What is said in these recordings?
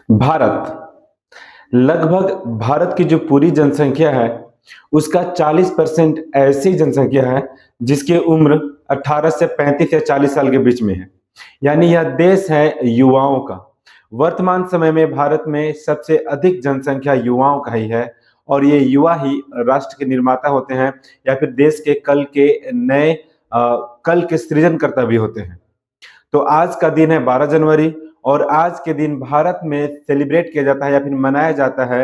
भारत लगभग भारत की जो पूरी जनसंख्या है, उसका 40% ऐसी जनसंख्या है जिसकी उम्र 18 से 35 या 40 साल के बीच में है। यानी यह देश है युवाओं का। वर्तमान समय में भारत में सबसे अधिक जनसंख्या युवाओं का ही है और ये युवा ही राष्ट्र के निर्माता होते हैं या फिर देश के कल के नए कल के सृजनकर्ता भी होते हैं। तो आज का दिन है 12 जनवरी और आज के दिन भारत में सेलिब्रेट किया जाता है या फिर मनाया जाता है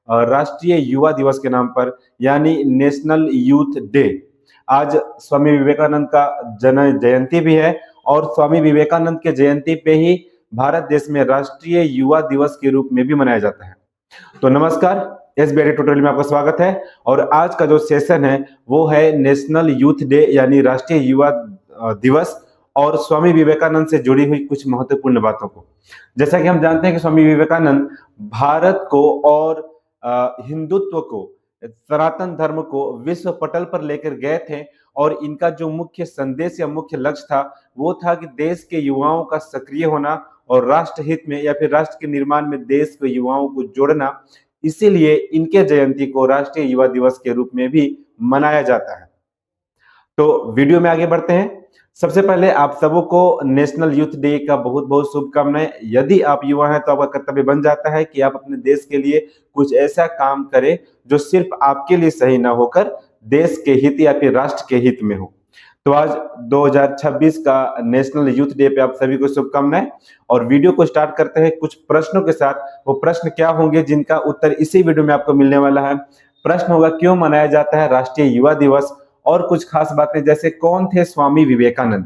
राष्ट्रीय युवा दिवस के नाम पर, यानी नेशनल यूथ डे। आज स्वामी विवेकानंद का जन्म जयंती भी है और स्वामी विवेकानंद के जयंती पे ही भारत देश में राष्ट्रीय युवा दिवस के रूप में भी मनाया जाता है। तो नमस्कार, एसबीआई ट्यूटोरियल में आपका स्वागत है और आज का जो सेशन है वो है नेशनल यूथ डे यानी राष्ट्रीय युवा दिवस और स्वामी विवेकानंद से जुड़ी हुई कुछ महत्वपूर्ण बातों को। जैसा कि हम जानते हैं कि स्वामी विवेकानंद भारत को और हिंदुत्व को, सनातन धर्म को विश्व पटल पर लेकर गए थे और इनका जो मुख्य संदेश या मुख्य लक्ष्य था वो था कि देश के युवाओं का सक्रिय होना और राष्ट्र हित में या फिर राष्ट्र के निर्माण में देश के युवाओं को जोड़ना। इसीलिए इनके जयंती को राष्ट्रीय युवा दिवस के रूप में भी मनाया जाता है। तो वीडियो में आगे बढ़ते हैं। सबसे पहले आप सबों को नेशनल यूथ डे का बहुत बहुत शुभकामनाएं। यदि आप युवा हैं तो आपका कर्तव्य बन जाता है कि आप अपने देश के लिए कुछ ऐसा काम करें जो सिर्फ आपके लिए सही ना होकर देश के हित या फिर राष्ट्र के हित में हो। तो आज 2026 का नेशनल यूथ डे पे आप सभी को शुभकामनाएं और वीडियो को स्टार्ट करते हैं कुछ प्रश्नों के साथ। वो प्रश्न क्या होंगे जिनका उत्तर इसी वीडियो में आपको मिलने वाला है। प्रश्न होगा क्यों मनाया जाता है राष्ट्रीय युवा दिवस और कुछ खास बातें जैसे कौन थे स्वामी विवेकानंद,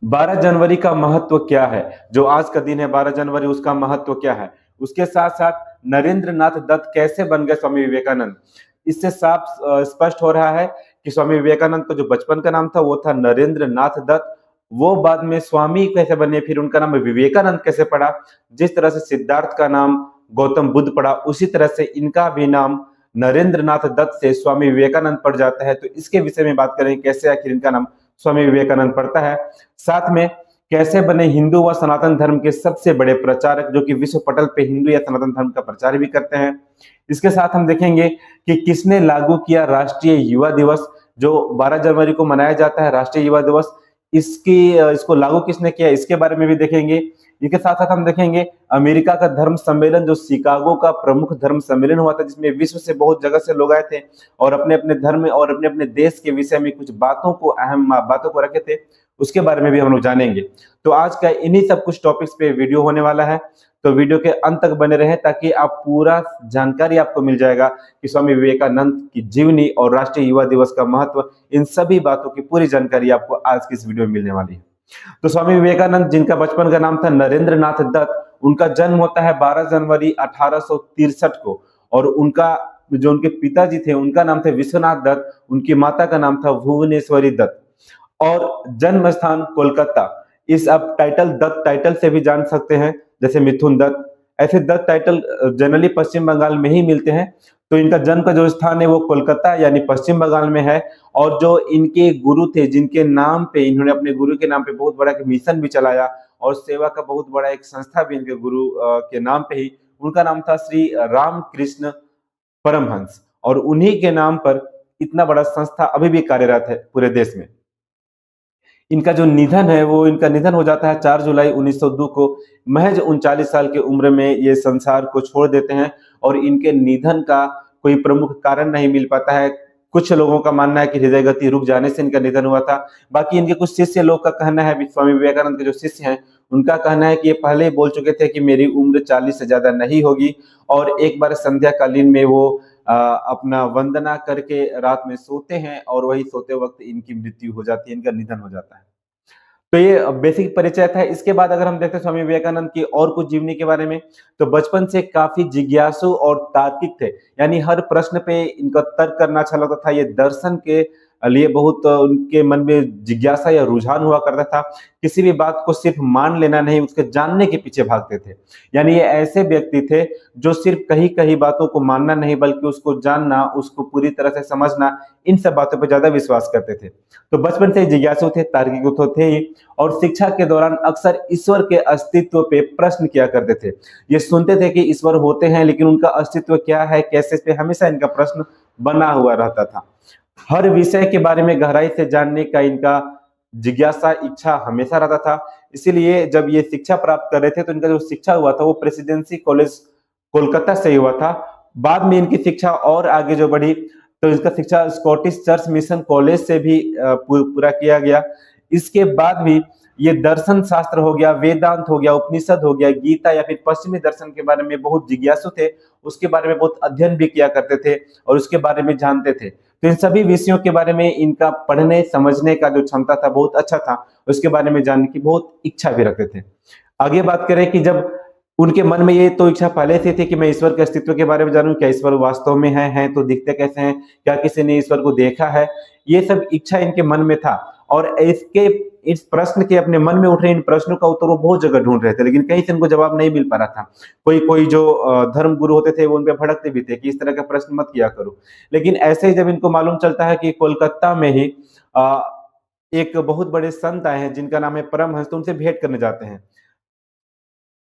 12 जनवरी का महत्व क्या है, जो आज का दिन है 12 जनवरी उसका महत्व क्या है। उसके साथ साथ नरेंद्र नाथ दत्त कैसे बन गए स्वामी विवेकानंद। इससे साफ स्पष्ट हो रहा है कि स्वामी विवेकानंद का जो बचपन का नाम था वो था नरेंद्र नाथ दत्त। वो बाद में स्वामी कैसे बने, फिर उनका नाम विवेकानंद कैसे पड़ा। जिस तरह से सिद्धार्थ का नाम गौतम बुद्ध पड़ा उसी तरह से इनका भी नाम नरेंद्र नाथ दत्त से स्वामी विवेकानंद पड़ जाता है। तो इसके विषय में बात करें कैसे आखिर इनका नाम स्वामी विवेकानंद पड़ता है। साथ में कैसे बने हिंदू व सनातन धर्म के सबसे बड़े प्रचारक जो कि विश्व पटल पे हिंदू या सनातन धर्म का प्रचार भी करते हैं। इसके साथ हम देखेंगे कि किसने लागू किया राष्ट्रीय युवा दिवस, जो 12 जनवरी को मनाया जाता है राष्ट्रीय युवा दिवस। इसको लागू किसने किया इसके बारे में भी देखेंगे। इसके साथ साथ हम देखेंगे अमेरिका का धर्म सम्मेलन जो शिकागो का प्रमुख धर्म सम्मेलन हुआ था, जिसमें विश्व से बहुत जगह से लोग आए थे और अपने अपने धर्म और अपने अपने देश के विषय में कुछ बातों को, अहम बातों को रखे थे, उसके बारे में भी हम लोग जानेंगे। तो आज का इन्हीं सब कुछ टॉपिक्स पे वीडियो होने वाला है, तो वीडियो के अंत तक बने रहें ताकि आप पूरा जानकारी आपको मिल जाएगा कि स्वामी विवेकानंद की जीवनी और राष्ट्रीय युवा दिवस का महत्व, इन सभी बातों की पूरी जानकारी आपको आज की इस वीडियो में मिलने वाली है। तो स्वामी विवेकानंद जिनका बचपन का नाम था नरेंद्र नाथ दत्त, उनका जन्म होता है 12 जनवरी 1863 को और जो उनके पिताजी थे उनका नाम था विश्वनाथ दत्त, उनकी माता का नाम था भुवनेश्वरी दत्त और जन्म स्थान कोलकाता। इस आप टाइटल दत्त टाइटल से भी जान सकते हैं, जैसे मिथुन दत्त। ऐसे दत्त टाइटल जनरली पश्चिम बंगाल में ही मिलते हैं। तो इनका जन्म का जो स्थान है वो कोलकाता यानी पश्चिम बंगाल में है और जो इनके गुरु थे जिनके नाम पे इन्होंने अपने गुरु के नाम पे बहुत बड़ा एक मिशन भी चलाया और सेवा का बहुत बड़ा एक संस्था भी इनके गुरु के नाम पे ही, उनका नाम था श्री रामकृष्ण परमहंस और उन्हीं के नाम पर इतना बड़ा संस्था अभी भी कार्यरत है पूरे देश में। इनका जो निधन है वो इनका निधन हो जाता है 4 जुलाई 1902 को। महज 39 साल की उम्र में ये संसार को छोड़ देते हैं और इनके निधन का कोई प्रमुख कारण नहीं मिल पाता है। कुछ लोगों का मानना है कि हृदय गति रुक जाने से इनका निधन हुआ था। बाकी इनके कुछ शिष्य लोग का कहना है, स्वामी विवेकानंद के जो शिष्य हैं उनका कहना है कि ये पहले ही बोल चुके थे कि मेरी उम्र 40 से ज्यादा नहीं होगी और एक बार संध्या कालीन में वो अपना वंदना करके रात में सोते हैं और वही सोते वक्त इनकी मृत्यु हो जाती है, इनका निधन हो जाता है। तो ये बेसिक परिचय था। इसके बाद अगर हम देखते हैं स्वामी विवेकानंद की और कुछ जीवनी के बारे में, तो बचपन से काफी जिज्ञासु और तार्किक थे, यानी हर प्रश्न पे इनका तर्क करना अच्छा लगता था। ये दर्शन के लिए बहुत उनके मन में जिज्ञासा या रुझान हुआ करता था। किसी भी बात को सिर्फ मान लेना नहीं, उसके जानने के पीछे भागते थे। यानी ये ऐसे व्यक्ति थे जो सिर्फ कही-कही बातों को मानना नहीं बल्कि उसको जानना, उसको पूरी तरह से समझना, इन सब बातों पे ज़्यादा विश्वास करते थे। तो बचपन से ही जिज्ञासु थे, तार्किक तो थे ही, और शिक्षा के दौरान अक्सर ईश्वर के अस्तित्व पे प्रश्न किया करते थे। ये सुनते थे कि ईश्वर होते हैं, लेकिन उनका अस्तित्व क्या है, कैसे, इस पे हमेशा इनका प्रश्न बना हुआ रहता था। हर विषय के बारे में गहराई से जानने का इनका जिज्ञासा, इच्छा हमेशा रहता था। इसीलिए जब ये शिक्षा प्राप्त कर रहे थे तो इनका जो शिक्षा हुआ था वो प्रेसिडेंसी कॉलेज कोलकाता से ही हुआ था। बाद में इनकी शिक्षा और आगे जो बढ़ी तो इसका शिक्षा स्कॉटिश चर्च मिशन कॉलेज से भी पूरा किया गया। इसके बाद भी ये दर्शन शास्त्र हो गया, वेदांत हो गया, उपनिषद हो गया, गीता या फिर पश्चिमी दर्शन के बारे में बहुत जिज्ञासु थे। उसके बारे में बहुत अध्ययन भी किया करते थे और उसके बारे में जानते थे। तो इन सभी विषयों के बारे में इनका पढ़ने समझने का जो क्षमता था बहुत अच्छा था। उसके बारे में जानने की बहुत इच्छा भी रखते थे। आगे बात करें कि जब उनके मन में ये तो इच्छा पहले से थी कि मैं ईश्वर के अस्तित्व के बारे में जानूं, क्या ईश्वर वास्तव में है तो दिखते कैसे हैं, क्या किसी ने ईश्वर को देखा है, ये सब इच्छा इनके मन में था। और इस प्रश्न के अपने मन में उठ रहे इन प्रश्नों का उत्तर वो बहुत जगह ढूंढ रहे थे, लेकिन कहीं से इनको जवाब नहीं मिल पा रहा था। कोई कोई जो धर्म गुरु होते थे वो उन पे भड़कते भी थे कि इस तरह का प्रश्न मत किया करो। लेकिन ऐसे ही जब इनको मालूम चलता है कि कोलकाता में ही एक बहुत बड़े संत आए हैं जिनका नाम है परमहंस, तो उनसे भेंट करने जाते हैं।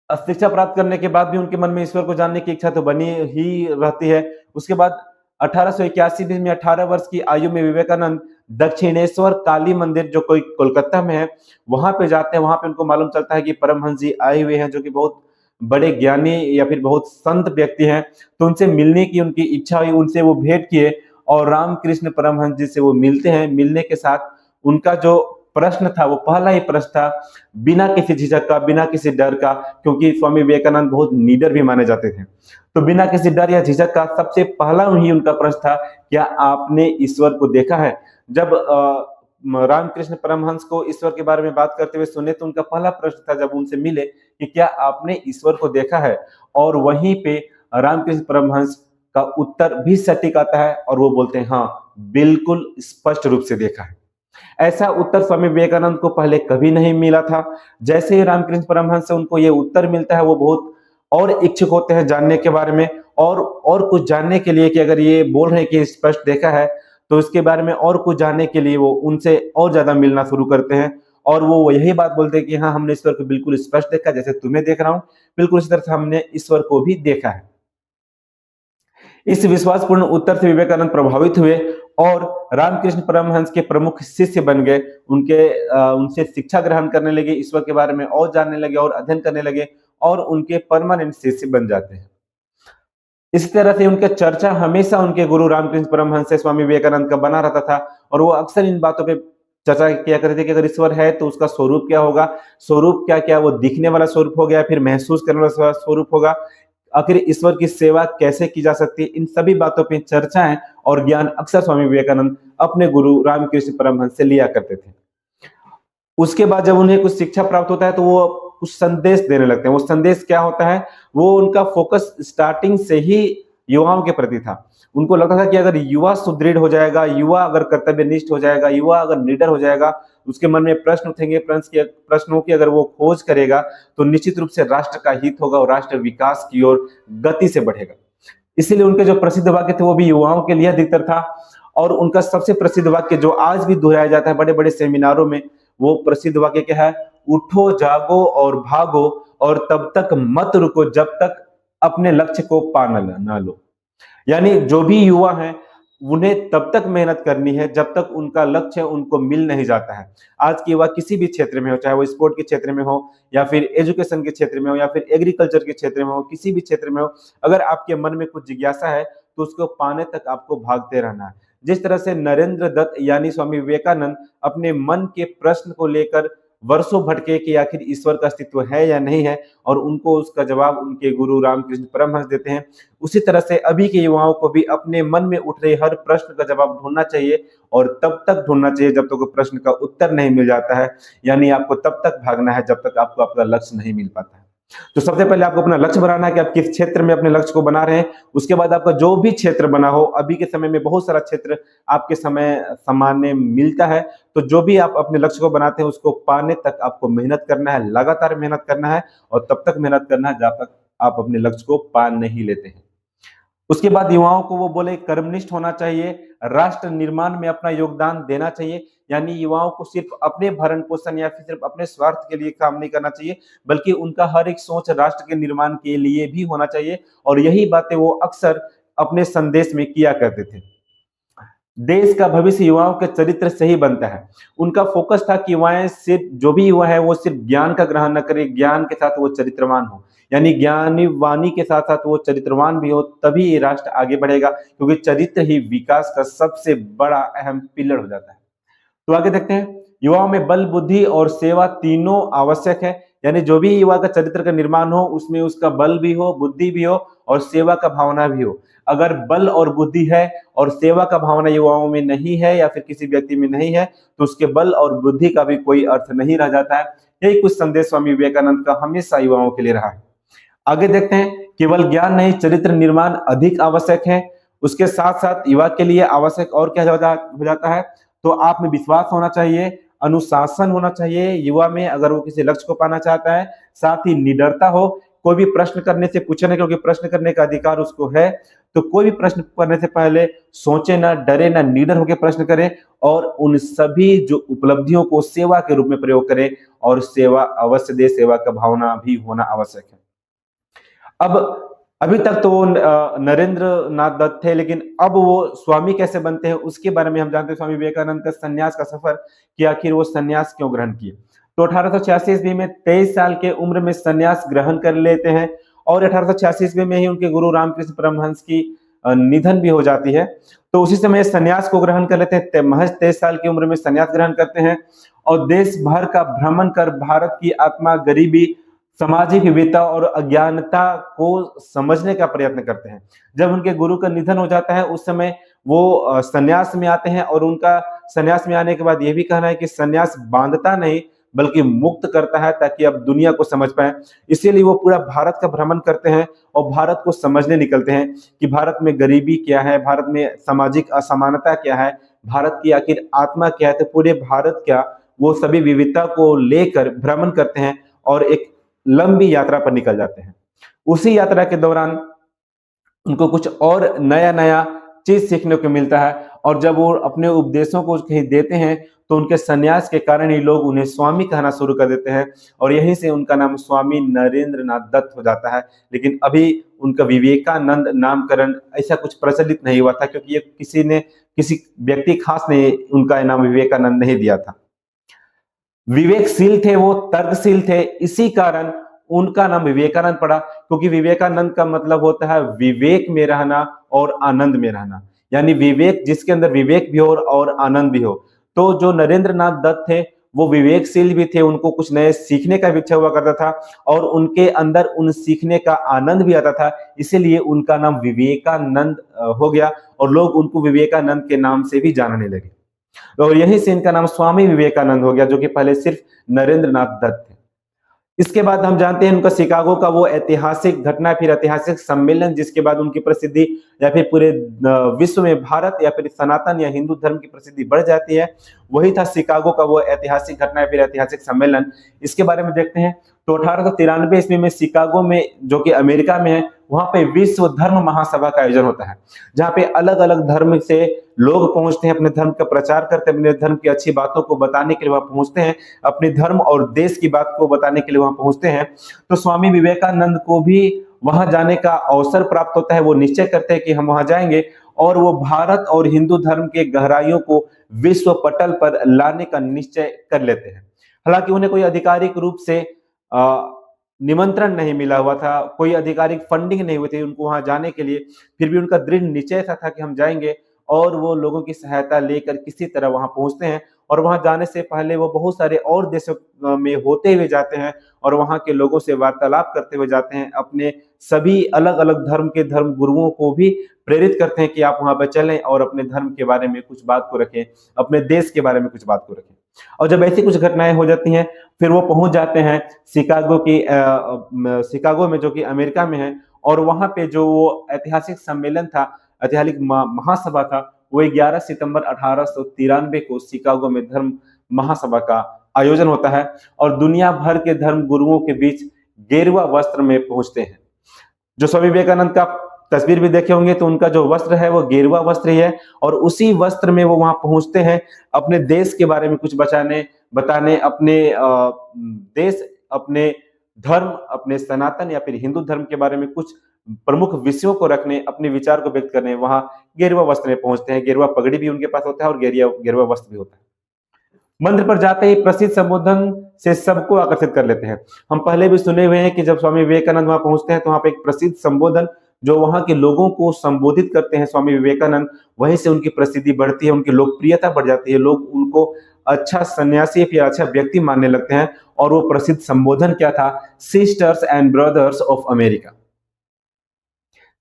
शिक्षा प्राप्त करने के बाद भी उनके मन में ईश्वर को जानने की इच्छा तो बनी ही रहती है। उसके बाद 1881 में 18 वर्ष की आयु में विवेकानंद दक्षिणेश्वर काली मंदिर जो कोई कोलकाता में है वहां पे जाते हैं। वहां पे उनको मालूम चलता है कि परमहंस जी आए हुए हैं जो कि बहुत बड़े ज्ञानी या फिर बहुत संत व्यक्ति हैं। तो उनसे मिलने की उनकी इच्छा हुई, उनसे वो भेंट किए और रामकृष्ण परमहंस जी से वो मिलते हैं। मिलने के साथ उनका जो प्रश्न था वो पहला ही प्रश्न था, बिना किसी झिझक का, बिना किसी डर का, क्योंकि स्वामी विवेकानंद बहुत निडर भी माने जाते थे। तो बिना किसी डर या झिझक का सबसे पहला ही उनका प्रश्न था, क्या आपने ईश्वर को देखा है? जब रामकृष्ण परमहंस को ईश्वर के बारे में बात करते हुए सुने तो उनका पहला प्रश्न था जब उनसे मिले कि क्या आपने ईश्वर को देखा है? और वहीं पे रामकृष्ण परमहंस का उत्तर भी सटीक आता है और वो बोलते हैं हाँ, बिल्कुल स्पष्ट रूप से देखा है। ऐसा उत्तर स्वामी विवेकानंद को पहले कभी नहीं मिला था। जैसे ही रामकृष्ण परमहंस से उनको ये उत्तर मिलता है वो बहुत और इच्छुक होते हैं जानने के बारे में और कुछ जानने के लिए कि अगर ये बोल रहे हैं कि स्पष्ट देखा है तो इसके बारे में और कुछ जानने के लिए वो उनसे और ज्यादा मिलना शुरू करते हैं। और वो यही बात बोलते हैं कि हाँ, हमने ईश्वर को बिल्कुल स्पष्ट देखा, जैसे तुम्हें देख रहा हूं बिल्कुल इसी तरह से हमने ईश्वर को भी देखा है। इस विश्वासपूर्ण उत्तर से विवेकानंद प्रभावित हुए और रामकृष्ण परमहंस के प्रमुख शिष्य बन गए। उनसे शिक्षा ग्रहण करने लगे, ईश्वर के बारे में और जानने लगे और अध्ययन करने लगे और उनके परमानेंट शिष्य बन जाते हैं। इस तरह से उनका चर्चा हमेशा उनके गुरु रामकृष्ण परमहंस से स्वामी विवेकानंद का बना रहता था और वो अक्सर इन बातों पे चर्चा किया करते थे कि अगर ईश्वर है तो उसका स्वरूप क्या होगा, स्वरूप क्या क्या, वो दिखने वाला स्वरूप हो गया फिर महसूस करने वाला स्वरूप होगा, आखिर ईश्वर की सेवा कैसे की जा सकती है। इन सभी बातों पर चर्चाएं और ज्ञान अक्सर स्वामी विवेकानंद अपने गुरु रामकृष्ण परमहंस से लिया करते थे। उसके बाद जब उन्हें कुछ शिक्षा प्राप्त होता है तो वो कुछ संदेश देने लगते हैं। वो संदेश क्या होता है, वो उनका फोकस स्टार्टिंग से ही युवाओं के प्रति था। उनको लगता था कि अगर युवा सुदृढ़ हो जाएगा, युवा अगर कर्तव्यनिष्ठ हो जाएगा, युवा अगर निडर हो जाएगा, उसके मन में प्रश्न उठेंगे, प्रश्नों की अगर वो खोज करेगा तो निश्चित रूप से राष्ट्र का हित होगा और राष्ट्र विकास की ओर गति से बढ़ेगा। इसीलिए उनके जो प्रसिद्ध वाक्य थे वो भी युवाओं के लिए अधिकतर था। और उनका सबसे प्रसिद्ध वाक्य जो आज भी दोहराया जाता है बड़े बड़े सेमिनारों में, वो प्रसिद्ध वाक्य क्या है, उठो जागो और भागो और तब तक मत रुको जब तक अपने लक्ष्य को पा ना लो। यानी जो भी युवा हैं उन्हें तब तक मेहनत करनी है जब तक उनका लक्ष्य उनको मिल नहीं जाता है। आज की युवा किसी भी क्षेत्र में हो, चाहे वो स्पोर्ट के क्षेत्र में हो या फिर एजुकेशन के क्षेत्र में हो या फिर एग्रीकल्चर के क्षेत्र में हो, किसी भी क्षेत्र में हो, अगर आपके मन में कुछ जिज्ञासा है तो उसको पाने तक आपको भागते रहना है। जिस तरह से नरेंद्र दत्त यानी स्वामी विवेकानंद अपने मन के प्रश्न को लेकर वर्षों भटके कि आखिर ईश्वर का अस्तित्व है या नहीं है और उनको उसका जवाब उनके गुरु रामकृष्ण परमहंस देते हैं, उसी तरह से अभी के युवाओं को भी अपने मन में उठ रहे हर प्रश्न का जवाब ढूंढना चाहिए और तब तक ढूंढना चाहिए जब तक प्रश्न का उत्तर नहीं मिल जाता है। यानी आपको तब तक भागना है जब तक आपको आपका लक्ष्य नहीं मिल पाता है। तो सबसे पहले आपको अपना लक्ष्य बनाना है कि आप किस क्षेत्र में अपने लक्ष्य को बना रहे हैं। उसके बाद आपका जो भी क्षेत्र बना हो, अभी के समय में बहुत सारा क्षेत्र आपके समय सामान्य मिलता है, तो जो भी आप अपने लक्ष्य को बनाते हैं उसको पाने तक आपको मेहनत करना है, लगातार मेहनत करना है और तब तक मेहनत करना है जब तक आप अपने लक्ष्य को पा नहीं लेते हैं। उसके बाद युवाओं को वो बोले कर्मनिष्ठ होना चाहिए, राष्ट्र निर्माण में अपना योगदान देना चाहिए। यानी युवाओं को सिर्फ अपने भरण पोषण या फिर सिर्फ अपने स्वार्थ के लिए काम नहीं करना चाहिए, बल्कि उनका हर एक सोच राष्ट्र के निर्माण के लिए भी होना चाहिए। और यही बातें वो अक्सर अपने संदेश में किया करते थे। देश का भविष्य युवाओं के चरित्र से ही बनता है। उनका फोकस था कि युवाएं सिर्फ जो भी युवा है वो सिर्फ ज्ञान का ग्रहण न करे, ज्ञान के साथ वो चरित्रवान हो। यानी ज्ञानी वाणी के साथ साथ वो चरित्रवान भी हो, तभी ये राष्ट्र आगे बढ़ेगा, क्योंकि चरित्र ही विकास का सबसे बड़ा अहम पिलर हो जाता है। तो आगे देखते हैं, युवाओं में बल, बुद्धि और सेवा तीनों आवश्यक है। यानी जो भी युवा का चरित्र का निर्माण हो उसमें उसका बल भी हो, बुद्धि भी हो और सेवा का भावना भी हो। अगर बल और बुद्धि है और सेवा का भावना युवाओं में नहीं है या फिर किसी व्यक्ति में नहीं है, तो उसके बल और बुद्धि का भी कोई अर्थ नहीं रह जाता है। यही कुछ संदेश स्वामी विवेकानंद का हमेशा युवाओं के लिए रहा है। आगे देखते हैं, केवल ज्ञान नहीं, चरित्र निर्माण अधिक आवश्यक है। उसके साथ साथ युवा के लिए आवश्यक और क्या हो जाता है, तो आप में विश्वास होना चाहिए, अनुशासन होना चाहिए युवा में अगर वो किसी लक्ष्य को पाना चाहता है। साथ ही निडरता हो, कोई भी प्रश्न करने से पूछे ना, क्योंकि प्रश्न करने का अधिकार उसको है। तो कोई भी प्रश्न करने से पहले सोचे ना, डरे ना, निडर होकर प्रश्न करे और उन सभी जो उपलब्धियों को सेवा के रूप में प्रयोग करे। और सेवा अवश्य दे, सेवा का भावना भी होना आवश्यक है। अब अभी तक तो वो नरेंद्र नाथ दत्त थे, लेकिन अब वो स्वामी कैसे बनते हैं उसके बारे में हम जानते हैं। स्वामी विवेकानंद का सन्यास का सफर, कि आखिर वो सन्यास क्यों ग्रहण किए। तो 1886 ईस्वी में 23 साल के उम्र में सन्यास ग्रहण कर लेते हैं और 1886 ईस्वी में ही उनके गुरु रामकृष्ण परमहंस की निधन भी हो जाती है। तो उसी समय सन्यास को ग्रहण कर लेते हैं, महज 23 साल की उम्र में सन्यास ग्रहण करते हैं और देश भर का भ्रमण कर भारत की आत्मा, गरीबी, सामाजिक विविधता और अज्ञानता को समझने का प्रयत्न करते हैं। जब उनके गुरु का निधन हो जाता है उस समय वो सन्यास में आते हैं और उनका सन्यास में आने के बाद ये भी कहना है कि सन्यास बांधता नहीं बल्कि मुक्त करता है, ताकि अब दुनिया को समझ पाए। इसीलिए वो पूरा भारत का भ्रमण करते हैं और भारत को समझने निकलते हैं कि भारत में गरीबी क्या है, भारत में सामाजिक असमानता क्या है, भारत की आखिर आत्मा क्या है। तो पूरे भारत क्या, वो सभी विविधता को लेकर भ्रमण करते हैं और एक लंबी यात्रा पर निकल जाते हैं। उसी यात्रा के दौरान उनको कुछ और नया नया चीज सीखने को मिलता है और जब वो अपने उपदेशों को कहीं देते हैं तो उनके सन्यास के कारण ही लोग उन्हें स्वामी कहना शुरू कर देते हैं और यहीं से उनका नाम स्वामी नरेंद्र नाथ दत्त हो जाता है। लेकिन अभी उनका विवेकानंद नामकरण ऐसा कुछ प्रचलित नहीं हुआ था, क्योंकि ये किसी व्यक्ति खास ने उनका नाम विवेकानंद नहीं दिया था। विवेकशील थे, वो तर्कशील थे, इसी कारण उनका नाम विवेकानंद पड़ा, क्योंकि विवेकानंद का मतलब होता है विवेक में रहना और आनंद में रहना। यानी विवेक, जिसके अंदर विवेक भी हो और आनंद भी हो। तो जो नरेंद्र नाथ दत्त थे वो विवेकशील भी थे, उनको कुछ नए सीखने का भी इच्छा हुआ करता था और उनके अंदर उन सीखने का आनंद भी आता था, इसीलिए उनका नाम विवेकानंद हो गया और लोग उनको विवेकानंद के नाम से भी जानने लगे। और यहीं से इनका नाम स्वामी विवेकानंद हो गया, जो कि पहले सिर्फ नरेंद्र नाथ दत्त थे। इसके बाद हम जानते हैं उनका शिकागो का वो ऐतिहासिक घटना, फिर ऐतिहासिक सम्मेलन, जिसके बाद उनकी प्रसिद्धि या फिर पूरे विश्व में भारत या फिर सनातन या हिंदू धर्म की प्रसिद्धि बढ़ जाती है। वही था शिकागो का वो ऐतिहासिक घटना या फिर ऐतिहासिक सम्मेलन। इसके बारे में देखते हैं तो 1893 ईस्वी में शिकागो में, जो कि अमेरिका में है, वहां पे विश्व धर्म महासभा का आयोजन होता है, जहाँ पे अलग अलग धर्म से लोग पहुंचते हैं, अपने धर्म का प्रचार करते हैं, अपने धर्म की अच्छी बातों को बताने के लिए वहां पहुंचते हैं, अपने धर्म और देश की बात को बताने के लिए वहां पहुंचते हैं। तो स्वामी विवेकानंद को भी वहां जाने का अवसर प्राप्त होता है। वो निश्चय करते हैं कि हम वहां जाएंगे और वो भारत और हिंदू धर्म के गहराइयों को विश्व पटल पर लाने का निश्चय कर लेते हैं। हालांकि उन्हें कोई आधिकारिक रूप से निमंत्रण नहीं मिला हुआ था, कोई आधिकारिक फंडिंग नहीं हुई थी उनको वहां जाने के लिए, फिर भी उनका दृढ़ निश्चय था कि हम जाएंगे और वो लोगों की सहायता लेकर किसी तरह वहां पहुंचते हैं। और वहां जाने से पहले वो बहुत सारे और देशों में होते हुए जाते हैं और वहां के लोगों से वार्तालाप करते हुए जाते हैं, अपने सभी अलग अलग धर्म के धर्म गुरुओं को भी प्रेरित करते हैं कि आप वहां पर चलें और अपने धर्म के बारे में कुछ बात को रखें, अपने देश के बारे में कुछ बात को रखें। और जब ऐसी कुछ घटनाएं हो जाती हैं, फिर वो पहुंच जाते हैं शिकागो में, जो कि अमेरिका में है। और वहां पे जो वो ऐतिहासिक सम्मेलन था, ऐतिहासिक महासभा था, वो 11 सितंबर 1893 को शिकागो में धर्म महासभा का आयोजन होता है। और दुनिया भर के धर्म गुरुओं के बीच गेरुआ वस्त्र में पहुंचते हैं। जो स्वामी विवेकानंद का तस्वीर भी देखे होंगे, तो उनका जो वस्त्र है वो गेरुआ वस्त्र ही है। और उसी वस्त्र में वो वहां पहुंचते हैं, अपने देश के बारे में कुछ बताने, अपने देश, अपने धर्म, अपने सनातन या फिर हिंदू धर्म के बारे में कुछ प्रमुख विषयों को रखने, अपने विचार को व्यक्त करने वहां गेरुआ वस्त्र में पहुंचते हैं। गेरुआ पगड़ी भी उनके पास होता है और गेरुआ वस्त्र भी होता है। मंदिर पर जाते ही प्रसिद्ध संबोधन से सबको आकर्षित कर लेते हैं। हम पहले भी सुने हुए हैं कि जब स्वामी विवेकानंद वहां पहुंचते हैं, तो वहां पे एक प्रसिद्ध संबोधन जो वहां के लोगों को संबोधित करते हैं स्वामी विवेकानंद, वहीं से उनकी प्रसिद्धि बढ़ती है, उनकी लोकप्रियता बढ़ जाती है। लोग उनको अच्छा सन्यासी या अच्छा व्यक्ति मानने लगते हैं। और वो प्रसिद्ध संबोधन क्या था? Sisters and brothers of America.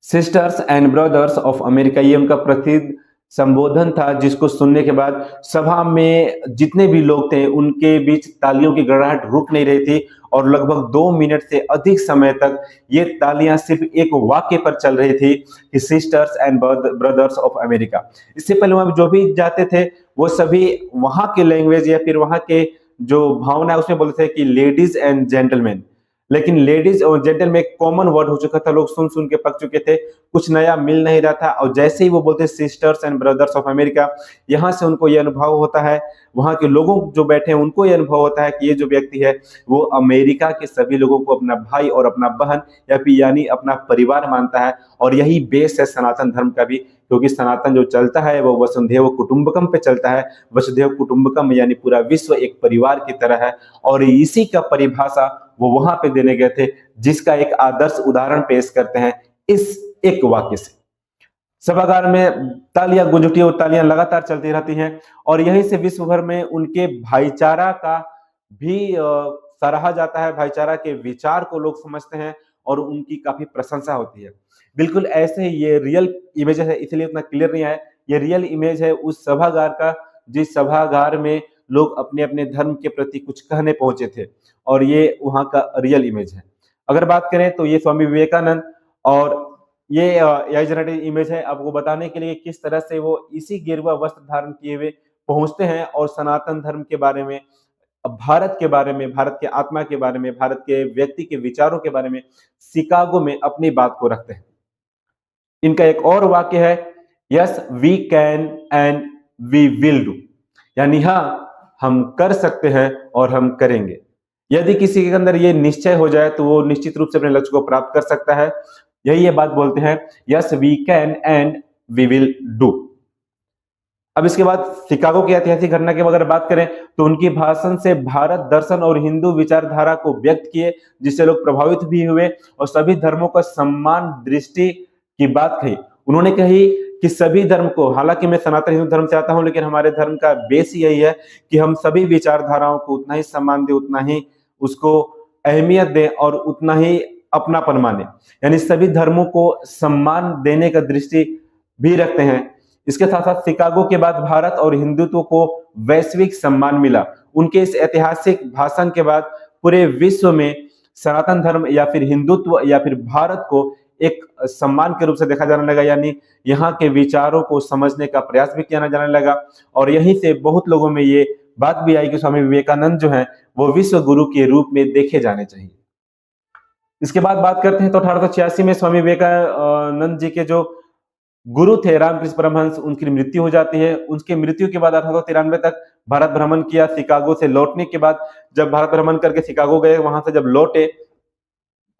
Sisters and brothers of America, ये उनका प्रसिद्ध संबोधन था, जिसको सुनने के बाद सभा में जितने भी लोग थे उनके बीच तालियों की गड़गड़ाहट रुक नहीं रही थी। और लगभग 2 मिनट से अधिक समय तक ये तालियां सिर्फ एक वाक्य पर चल रही थी कि sisters and brothers of America. इससे पहले वहां जो भी जाते थे वो सभी वहां के लैंग्वेज या फिर वहां के जो भावना है उसमें बोलते थे कि लेडीज एंड जेंटलमैन। लेकिन लेडीज और जेंटल में एक कॉमन वर्ड हो चुका था, लोग सुन सुन के पक चुके थे, कुछ नया मिल नहीं रहा था। और जैसे ही वो बोलते sisters and brothers of America, यहाँ से उनको ये अनुभव होता है, वहां के लोगों जो बैठे हैं उनको ये अनुभव होता है कि ये जो व्यक्ति है वो अमेरिका के सभी लोगों को अपना भाई और अपना बहन या फिर यानी अपना परिवार मानता है। और यही बेस है सनातन धर्म का भी, क्योंकि सनातन जो चलता है वो वसुधैव कुटुंबकम पे चलता है। वसुधैव कुटुंबकम यानी पूरा विश्व एक परिवार की तरह है। और इसी का परिभाषा वो वहां पे देने गए थे, जिसका एक आदर्श उदाहरण पेश करते हैं इस एक वाक्य से। सभागार में तालियां गूंज उठी और तालियां लगातार चलती रहती हैं। और यहीं से विश्व भर में उनके भाईचारा का भी सराहा जाता है। भाईचारा के विचार को लोग समझते हैं और उनकी काफी प्रशंसा होती है। बिल्कुल ऐसे ही ये रियल इमेज है, इसलिए उतना क्लियर नहीं है। ये रियल इमेज है उस सभागार का, जिस सभागार में लोग अपने अपने धर्म के प्रति कुछ कहने पहुंचे थे। और ये वहां का रियल इमेज है। अगर बात करें तो ये स्वामी विवेकानंद, और ये यही जनरेटेड इमेज है आपको बताने के लिए किस तरह से वो इसी गेरुआ वस्त्र धारण किए हुए पहुंचते हैं और सनातन धर्म के बारे में, भारत के बारे में, भारत के आत्मा के बारे में, भारत के व्यक्ति के विचारों के बारे में शिकागो में अपनी बात को रखते हैं। इनका एक और वाक्य है, yes we can and we will do, यानी हाँ हम कर सकते हैं और हम करेंगे। यदि किसी के अंदर ये निश्चय हो जाए तो वो निश्चित रूप से अपने लक्ष्य को प्राप्त कर सकता है। यही ये बात बोलते हैं, yes we can and we will do. अब इसके बाद शिकागो की ऐतिहासिक घटना की अगर बात करें तो उनकी भाषण से भारत दर्शन और हिंदू विचारधारा को व्यक्त किए, जिससे लोग प्रभावित भी हुए और सभी धर्मों का सम्मान दृष्टि की बात कही। उन्होंने कही कि सभी धर्म को, हालांकि मैं सनातन हिंदू धर्म से आता हूं, लेकिन हमारे धर्म का बेस यही है कि हम सभी विचारधाराओं को उतना ही सम्मान दें, उतना ही उसको अहमियत दें और उतना ही अपनापन माने। यानी सभी धर्मों को सम्मान देने का दृष्टि भी रखते हैं। इसके साथ साथ शिकागो के बाद भारत और हिंदुत्व को वैश्विक सम्मान मिला। उनके इस ऐतिहासिक भाषण के बाद पूरे विश्व में सनातन धर्म या फिर हिंदुत्व या फिर भारत को एक सम्मान के रूप से देखा जाने लगा, यानी यहाँ के विचारों को समझने का प्रयास भी किया जाने लगा। और यहीं से बहुत लोगों में ये बात भी आई कि स्वामी विवेकानंद जो है वो विश्व गुरु के रूप में देखे जाने चाहिए। इसके बाद बात करते हैं तो 1886 में स्वामी विवेकानंद जी के जो गुरु थे रामकृष्ण परमहंस, उनकी मृत्यु हो जाती है। उनकी मृत्यु के बाद 1893 तक भारत भ्रमण किया। शिकागो से लौटने के बाद जब भारत भ्रमण करके शिकागो गए, वहां से जब लौटे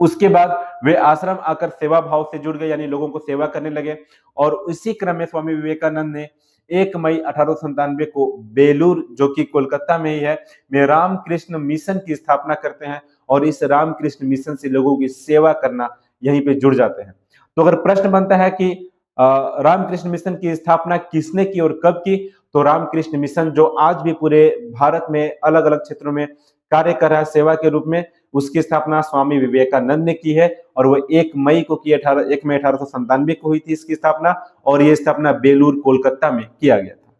उसके बाद वे आश्रम आकर सेवा भाव से जुड़ गए, यानी लोगों को सेवा करने लगे। और इसी क्रम में स्वामी विवेकानंद ने 1 मई 1897 को बेलूर, जो कि कोलकाता में ही है, में रामकृष्ण मिशन की स्थापना करते हैं। और इस रामकृष्ण मिशन से लोगों की सेवा करना यहीं पे जुड़ जाते हैं। तो अगर प्रश्न बनता है कि रामकृष्ण मिशन की स्थापना किसने की और कब की, तो रामकृष्ण मिशन जो आज भी पूरे भारत में अलग अलग क्षेत्रों में कार्य कर रहा है सेवा के रूप में, उसकी स्थापना स्वामी विवेकानंद ने की है। और वो 1 मई को की, 1 मई 1897 को हुई थी इसकी स्थापना। और ये स्थापना बेलूर कोलकाता में किया गया था।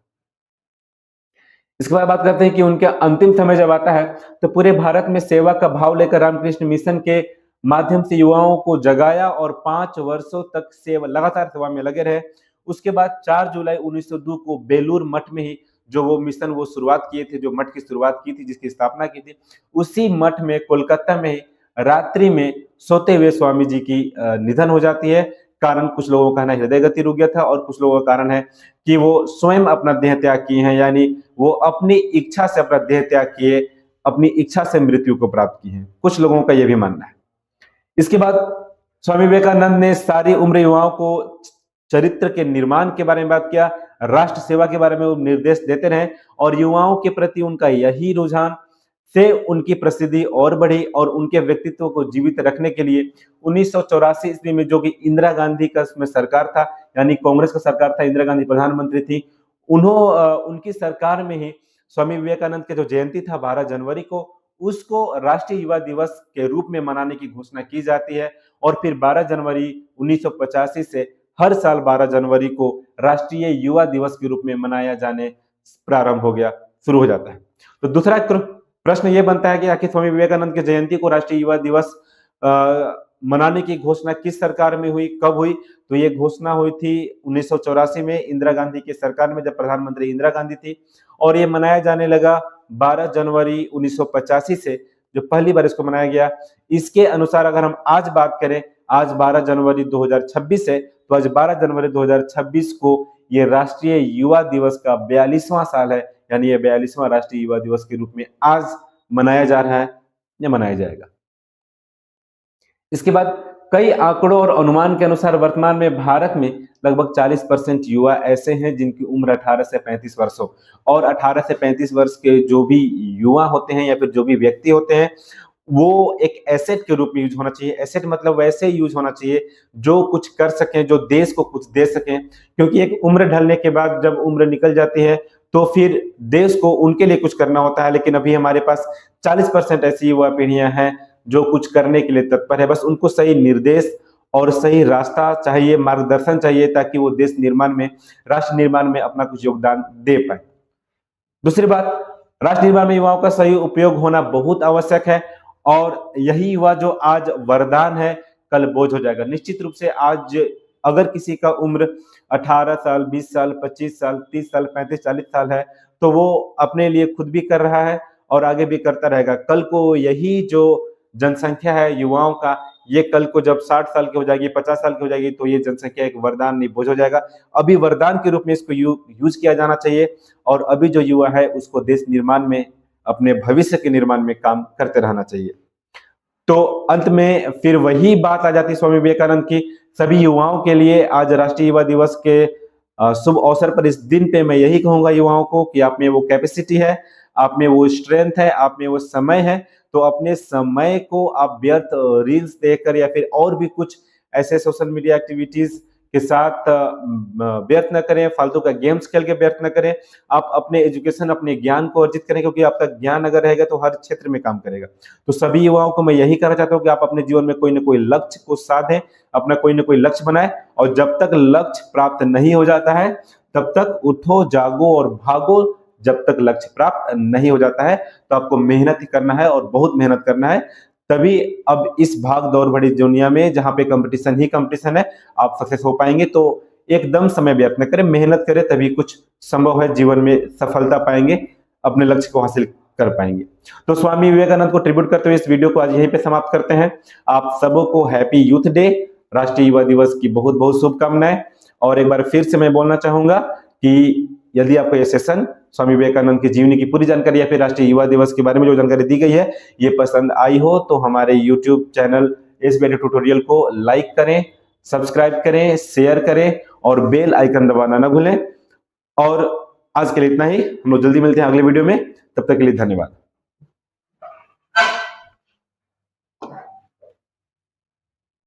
इसके बाद बात करते हैं कि उनके अंतिम समय जब आता है तो पूरे भारत में सेवा का भाव लेकर रामकृष्ण मिशन के माध्यम से युवाओं को जगाया और 5 वर्षों तक सेवा लगातार सेवा में लगे रहे। उसके बाद 4 जुलाई 1902 को बेलूर मठ में ही जो वो मिशन वो शुरुआत किए थे, जो मठ की शुरुआत की थी, जिसकी स्थापना की थी, उसी मठ में कोलकाता में ही रात्रि में सोते हुए स्वामी जी की निधन हो जाती है। कारण कुछ लोगों का कहना हृदय गति रुक गया था और कुछ लोगों का कारण है कि वो स्वयं अपना देह त्याग किए हैं, यानी वो अपनी इच्छा से अपना देह त्याग किए, अपनी इच्छा से मृत्यु को प्राप्त की है। कुछ लोगों का यह भी मानना है। इसके बाद स्वामी विवेकानंद ने सारी उम्र युवाओं को चरित्र के निर्माण के बारे में बात किया, राष्ट्र सेवा के बारे में वो निर्देश देते रहे और युवाओं के प्रति उनका यही रुझान से उनकी प्रसिद्धि और बढ़ी और उनके व्यक्तित्व को जीवित रखने के लिए 1984 ईस्वी में जो कि इंदिरा गांधी का उसमें सरकार था, यानी कांग्रेस का सरकार था, इंदिरा गांधी प्रधानमंत्री थी, उनकी सरकार में ही स्वामी विवेकानंद के जो जयंती था 12 जनवरी को, उसको राष्ट्रीय युवा दिवस के रूप में मनाने की घोषणा की जाती है और फिर 12 जनवरी 1985 से हर साल 12 जनवरी को राष्ट्रीय युवा दिवस के रूप में मनाया जाने प्रारंभ हो गया, शुरू हो जाता है। तो दूसरा प्रश्न ये बनता है कि आखिर स्वामी विवेकानंद की जयंती को राष्ट्रीय युवा दिवस मनाने की घोषणा किस सरकार में हुई, कब हुई? तो ये घोषणा हुई थी 1984 में इंदिरा गांधी की सरकार में, जब प्रधानमंत्री इंदिरा गांधी थी, और ये मनाया जाने लगा 12 जनवरी 1985 से, जो पहली बार इसको मनाया गया। इसके अनुसार अगर हम आज बात करें, आज 12 जनवरी 2026 है, तो आज 12 जनवरी 2026 को ये राष्ट्रीय युवा दिवस का 42वां साल है, यानी ये 42वां राष्ट्रीय युवा दिवस के रूप में आज मनाया जा रहा है या मनाया जाएगा। इसके बाद कई आंकड़ों और अनुमान के अनुसार वर्तमान में भारत में लगभग 40% युवा ऐसे हैं जिनकी उम्र 18 से 35 वर्ष हो, और 18 से 35 वर्ष के जो भी युवा होते हैं या फिर जो भी व्यक्ति होते हैं, वो एक एसेट के रूप में यूज होना चाहिए। एसेट मतलब वैसे यूज होना चाहिए जो कुछ कर सकें, जो देश को कुछ दे सकें, क्योंकि एक उम्र ढलने के बाद जब उम्र निकल जाती है तो फिर देश को उनके लिए कुछ करना होता है। लेकिन अभी हमारे पास 40% ऐसी युवा पीढ़ियां हैं जो कुछ करने के लिए तत्पर है, बस उनको सही निर्देश और सही रास्ता चाहिए, मार्गदर्शन चाहिए, ताकि वो देश निर्माण में, राष्ट्र निर्माण में अपना कुछ योगदान दे पाए। दूसरी बात, राष्ट्र निर्माण में युवाओं का सही उपयोग होना बहुत आवश्यक है, और यही युवा जो आज वरदान है कल बोझ हो जाएगा। निश्चित रूप से आज अगर किसी का उम्र 18 साल, 20 साल, 25 साल, 30 साल, 35, 40 साल है, तो वो अपने लिए खुद भी कर रहा है और आगे भी करता रहेगा। कल को यही जो जनसंख्या है युवाओं का, ये कल को जब 60 साल की हो जाएगी, 50 साल की हो जाएगी, तो ये जनसंख्या एक वरदान नहीं बोझ हो जाएगा। अभी वरदान के रूप में इसको यूज किया जाना चाहिए, और अभी जो युवा है उसको देश निर्माण में, अपने भविष्य के निर्माण में काम करते रहना चाहिए। तो अंत में फिर वही बात आ जाती है स्वामी विवेकानंद की। सभी युवाओं के लिए आज राष्ट्रीय युवा दिवस के शुभ अवसर पर, इस दिन पे मैं यही कहूंगा युवाओं को कि आप में वो कैपेसिटी है, आप में वो स्ट्रेंथ है, आप में वो समय है, तो अपने समय को आप व्यर्थ रील्स देखकर या फिर और भी कुछ ऐसे सोशल मीडिया एक्टिविटीज के साथ व्यर्थ न करें, फालतू का गेम्स खेल के व्यर्थ न करें। आप अपने एजुकेशन, अपने ज्ञान को अर्जित करें, क्योंकि आपका ज्ञान अगर रहेगा तो हर क्षेत्र में काम करेगा। तो सभी युवाओं को मैं यही कहना चाहता हूँ कि आप अपने जीवन में कोई ना कोई लक्ष्य को साधें, अपना कोई ना कोई लक्ष्य बनाएं, और जब तक लक्ष्य प्राप्त नहीं हो जाता है तब तक उठो, जागो और भागो। जब तक लक्ष्य प्राप्त नहीं हो जाता है तो आपको मेहनत ही करना है, और बहुत मेहनत करना है, तभी अब इस भाग दौड़ भरी दुनिया में जहां पे कंपटीशन ही कंपटीशन है, आप सक्सेस हो पाएंगे। तो एकदम समय व्यर्थ न करें, मेहनत करें, तभी कुछ संभव है, जीवन में सफलता पाएंगे, अपने लक्ष्य को हासिल कर पाएंगे। तो स्वामी विवेकानंद को ट्रिब्यूट करते हुए इस वीडियो को आज यहीं पे समाप्त करते हैं। आप सबको हैप्पी यूथ डे, राष्ट्रीय युवा दिवस की बहुत बहुत शुभकामनाएं। और एक बार फिर से मैं बोलना चाहूंगा कि यदि आपको ये सेशन स्वामी विवेकानंद की जीवनी की पूरी जानकारी या फिर राष्ट्रीय युवा दिवस के बारे में जो जानकारी दी गई है ये पसंद आई हो, तो हमारे YouTube चैनल SBIT ट्यूटोरियल को लाइक करें, सब्सक्राइब करें, शेयर करें और बेल आइकन दबाना ना भूलें। और आज के लिए इतना ही, हम लोग जल्दी मिलते हैं अगले वीडियो में, तब तक के लिए धन्यवाद।